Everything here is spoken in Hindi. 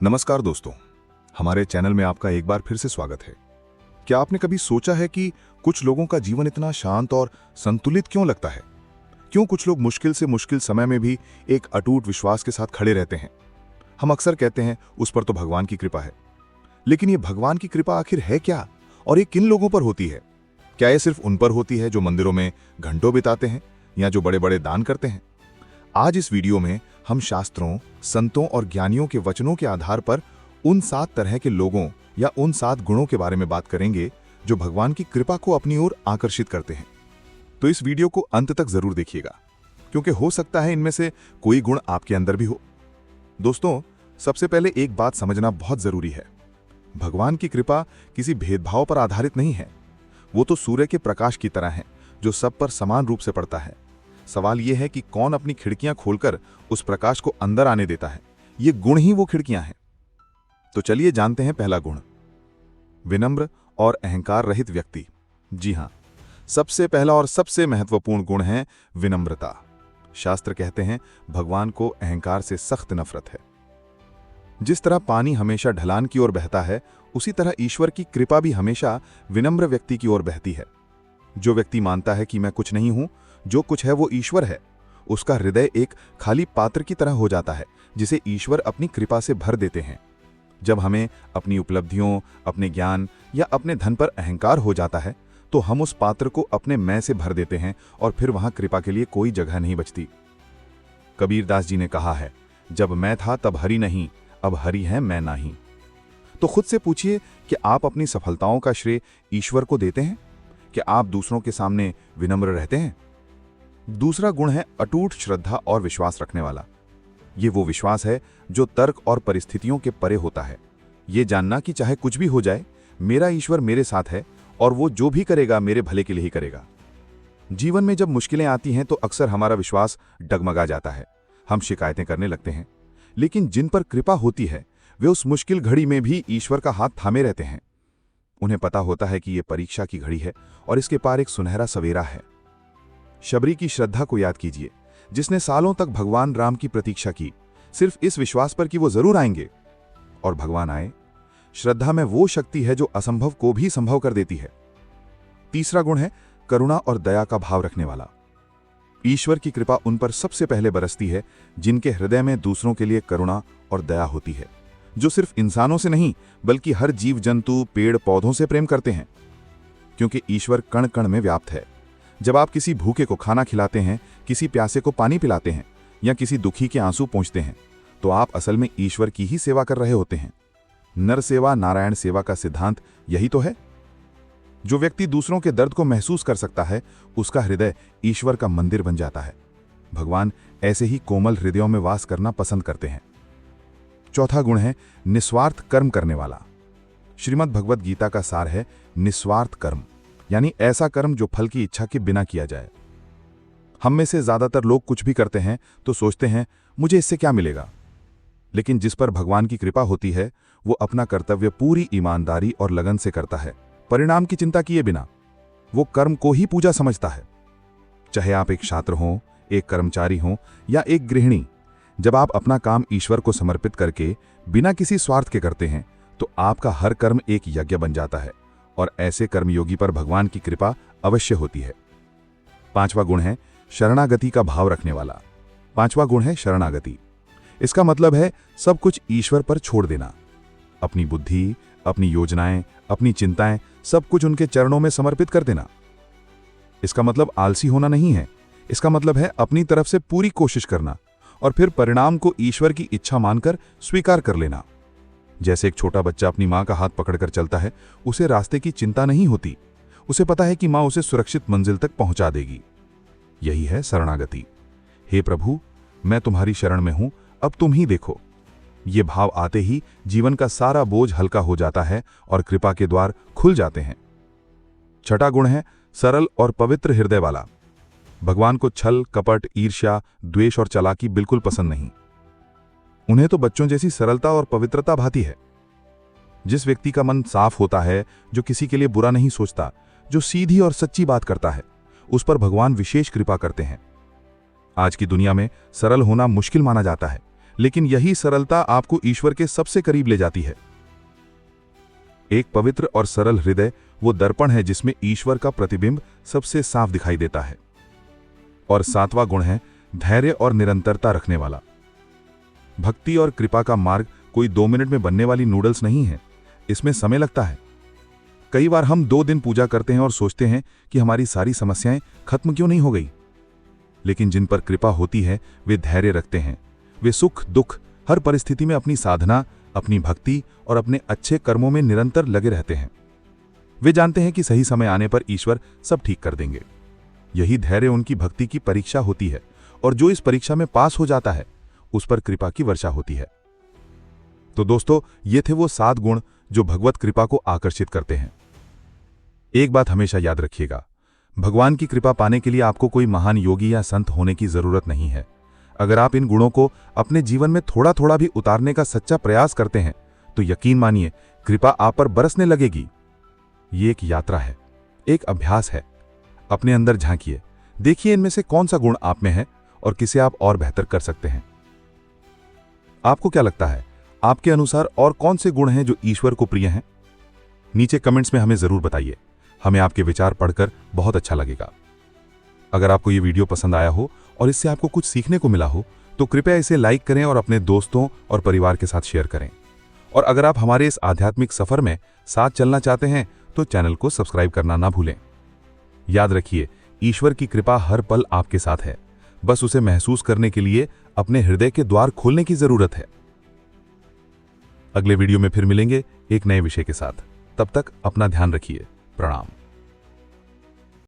नमस्कार दोस्तों, हमारे चैनल में आपका एक बार फिर से स्वागत है। क्या आपने कभी सोचा है कि कुछ लोगों का जीवन इतना शांत और संतुलित क्यों लगता है? क्यों कुछ लोग मुश्किल से मुश्किल समय में भी एक अटूट विश्वास के साथ खड़े रहते हैं? हम अक्सर कहते हैं उस पर तो भगवान की कृपा है, लेकिन ये भगवान की कृपा आखिर है क्या और ये किन लोगों पर होती है? क्या ये सिर्फ उन पर होती है जो मंदिरों में घंटों बिताते हैं या जो बड़े बड़े दान करते हैं? आज इस वीडियो में हम शास्त्रों, संतों और ज्ञानियों के वचनों के आधार पर उन 7 तरह के लोगों या उन 7 गुणों के बारे में बात करेंगे जो भगवान की कृपा को अपनी ओर आकर्षित करते हैं। तो इस वीडियो को अंत तक जरूर देखिएगा, क्योंकि हो सकता है इनमें से कोई गुण आपके अंदर भी हो। दोस्तों, सबसे पहले एक बात समझना बहुत जरूरी है। भगवान की कृपा किसी भेदभाव पर आधारित नहीं है। वो तो सूर्य के प्रकाश की तरह है जो सब पर समान रूप से पड़ता है। सवाल यह है कि कौन अपनी खिड़कियां खोलकर उस प्रकाश को अंदर आने देता है। ये गुण ही वो खिड़कियां हैं। तो चलिए जानते हैं पहला गुण, विनम्र और अहंकार रहित व्यक्ति। जी हां, सबसे पहला और सबसे महत्वपूर्ण गुण है विनम्रता। शास्त्र कहते हैं भगवान को अहंकार से सख्त नफरत है। जिस तरह पानी हमेशा ढलान की ओर बहता है, उसी तरह ईश्वर की कृपा भी हमेशा विनम्र व्यक्ति की ओर बहती है। जो व्यक्ति मानता है कि मैं कुछ नहीं हूं, जो कुछ है वो ईश्वर है, उसका हृदय एक खाली पात्र की तरह हो जाता है जिसे ईश्वर अपनी कृपा से भर देते हैं। जब हमें अपनी उपलब्धियों, अपने ज्ञान या अपने धन पर अहंकार हो जाता है, तो हम उस पात्र को अपने मैं से भर देते हैं और फिर वहां कृपा के लिए कोई जगह नहीं बचती। कबीरदास जी ने कहा है, जब मैं था तब हरि नहीं, अब हरि है मैं नहीं। तो खुद से पूछिए कि आप अपनी सफलताओं का श्रेय ईश्वर को देते हैं? क्या आप दूसरों के सामने विनम्र रहते हैं? दूसरा गुण है अटूट श्रद्धा और विश्वास रखने वाला। ये वो विश्वास है जो तर्क और परिस्थितियों के परे होता है। ये जानना कि चाहे कुछ भी हो जाए, मेरा ईश्वर मेरे साथ है और वो जो भी करेगा मेरे भले के लिए ही करेगा। जीवन में जब मुश्किलें आती हैं तो अक्सर हमारा विश्वास डगमगा जाता है। हम शिकायतें करने लगते हैं, लेकिन जिन पर कृपा होती है वे उस मुश्किल घड़ी में भी ईश्वर का हाथ थामे रहते हैं। उन्हें पता होता है कि ये परीक्षा की घड़ी है और इसके पार एक सुनहरा सवेरा है। शबरी की श्रद्धा को याद कीजिए, जिसने सालों तक भगवान राम की प्रतीक्षा की, सिर्फ इस विश्वास पर कि वो जरूर आएंगे, और भगवान आए। श्रद्धा में वो शक्ति है जो असंभव को भी संभव कर देती है। तीसरा गुण है करुणा और दया का भाव रखने वाला। ईश्वर की कृपा उन पर सबसे पहले बरसती है जिनके हृदय में दूसरों के लिए करुणा और दया होती है, जो सिर्फ इंसानों से नहीं बल्कि हर जीव जंतु, पेड़ पौधों से प्रेम करते हैं, क्योंकि ईश्वर कण कण में व्याप्त है। जब आप किसी भूखे को खाना खिलाते हैं, किसी प्यासे को पानी पिलाते हैं या किसी दुखी के आंसू पोंछते हैं, तो आप असल में ईश्वर की ही सेवा कर रहे होते हैं। नर सेवा नारायण सेवा का सिद्धांत यही तो है। जो व्यक्ति दूसरों के दर्द को महसूस कर सकता है, उसका हृदय ईश्वर का मंदिर बन जाता है। भगवान ऐसे ही कोमल हृदयों में वास करना पसंद करते हैं। चौथा गुण है निस्वार्थ कर्म करने वाला। श्रीमद् भगवद गीता का सार है निस्वार्थ कर्म, यानी ऐसा कर्म जो फल की इच्छा के बिना किया जाए। हम में से ज्यादातर लोग कुछ भी करते हैं तो सोचते हैं मुझे इससे क्या मिलेगा, लेकिन जिस पर भगवान की कृपा होती है वो अपना कर्तव्य पूरी ईमानदारी और लगन से करता है, परिणाम की चिंता किए बिना। वो कर्म को ही पूजा समझता है। चाहे आप एक छात्र हों, एक कर्मचारी हों या एक गृहिणी, जब आप अपना काम ईश्वर को समर्पित करके बिना किसी स्वार्थ के करते हैं तो आपका हर कर्म एक यज्ञ बन जाता है, और ऐसे कर्मयोगी पर भगवान की कृपा अवश्य होती है। पांचवा गुण है शरणागति का भाव रखने वाला। पांचवा गुण है शरणागति। इसका मतलब है सब कुछ ईश्वर पर छोड़ देना। अपनी बुद्धि, अपनी योजनाएं, अपनी चिंताएं, सब कुछ उनके चरणों में समर्पित कर देना। इसका मतलब आलसी होना नहीं है। इसका मतलब है अपनी तरफ से पूरी कोशिश करना और फिर परिणाम को ईश्वर की इच्छा मानकर स्वीकार कर लेना। जैसे एक छोटा बच्चा अपनी मां का हाथ पकड़कर चलता है, उसे रास्ते की चिंता नहीं होती। उसे पता है कि मां उसे सुरक्षित मंजिल तक पहुंचा देगी। यही है शरणागति। हे प्रभु, मैं तुम्हारी शरण में हूं, अब तुम ही देखो। ये भाव आते ही जीवन का सारा बोझ हल्का हो जाता है और कृपा के द्वार खुल जाते हैं। छठा गुण है सरल और पवित्र हृदय वाला। भगवान को छल, कपट, ईर्ष्या, द्वेष और चालाकी बिल्कुल पसंद नहीं। उन्हें तो बच्चों जैसी सरलता और पवित्रता भाती है। जिस व्यक्ति का मन साफ होता है, जो किसी के लिए बुरा नहीं सोचता, जो सीधी और सच्ची बात करता है, उस पर भगवान विशेष कृपा करते हैं। आज की दुनिया में सरल होना मुश्किल माना जाता है, लेकिन यही सरलता आपको ईश्वर के सबसे करीब ले जाती है। एक पवित्र और सरल हृदय वो दर्पण है जिसमें ईश्वर का प्रतिबिंब सबसे साफ दिखाई देता है। और 7वां गुण है धैर्य और निरंतरता रखने वाला। भक्ति और कृपा का मार्ग कोई 2 मिनट में बनने वाली नूडल्स नहीं है, इसमें समय लगता है। कई बार हम 2 दिन पूजा करते हैं और सोचते हैं कि हमारी सारी समस्याएं खत्म क्यों नहीं हो गई। लेकिन जिन पर कृपा होती है वे धैर्य रखते हैं। वे सुख दुख हर परिस्थिति में अपनी साधना, अपनी भक्ति और अपने अच्छे कर्मों में निरंतर लगे रहते हैं। वे जानते हैं कि सही समय आने पर ईश्वर सब ठीक कर देंगे। यही धैर्य उनकी भक्ति की परीक्षा होती है, और जो इस परीक्षा में पास हो जाता है उस पर कृपा की वर्षा होती है। तो दोस्तों, ये थे वो 7 गुण जो भगवत कृपा को आकर्षित करते हैं। एक बात हमेशा याद रखिएगा, भगवान की कृपा पाने के लिए आपको कोई महान योगी या संत होने की जरूरत नहीं है। अगर आप इन गुणों को अपने जीवन में थोड़ा थोड़ा भी उतारने का सच्चा प्रयास करते हैं तो यकीन मानिए कृपा आप पर बरसने लगेगी। ये एक यात्रा है, एक अभ्यास है। अपने अंदर झांकिए, देखिए इनमें से कौन सा गुण आप में है और किसे आप और बेहतर कर सकते हैं। आपको क्या लगता है, आपके अनुसार और कौन से गुण हैं जो ईश्वर को प्रिय हैं? नीचे कमेंट्स में हमें जरूर बताइए। हमें आपके विचार पढ़कर बहुत अच्छा लगेगा। अगर आपको ये वीडियो पसंद आया हो और इससे आपको कुछ सीखने को मिला हो तो कृपया इसे लाइक करें और अपने दोस्तों और परिवार के साथ शेयर करें। और अगर आप हमारे इस आध्यात्मिक सफर में साथ चलना चाहते हैं तो चैनल को सब्सक्राइब करना ना भूलें। याद रखिए, ईश्वर की कृपा हर पल आपके साथ है। बस उसे महसूस करने के लिए अपने हृदय के द्वार खोलने की जरूरत है। अगले वीडियो में फिर मिलेंगे एक नए विषय के साथ। तब तक अपना ध्यान रखिए। प्रणाम।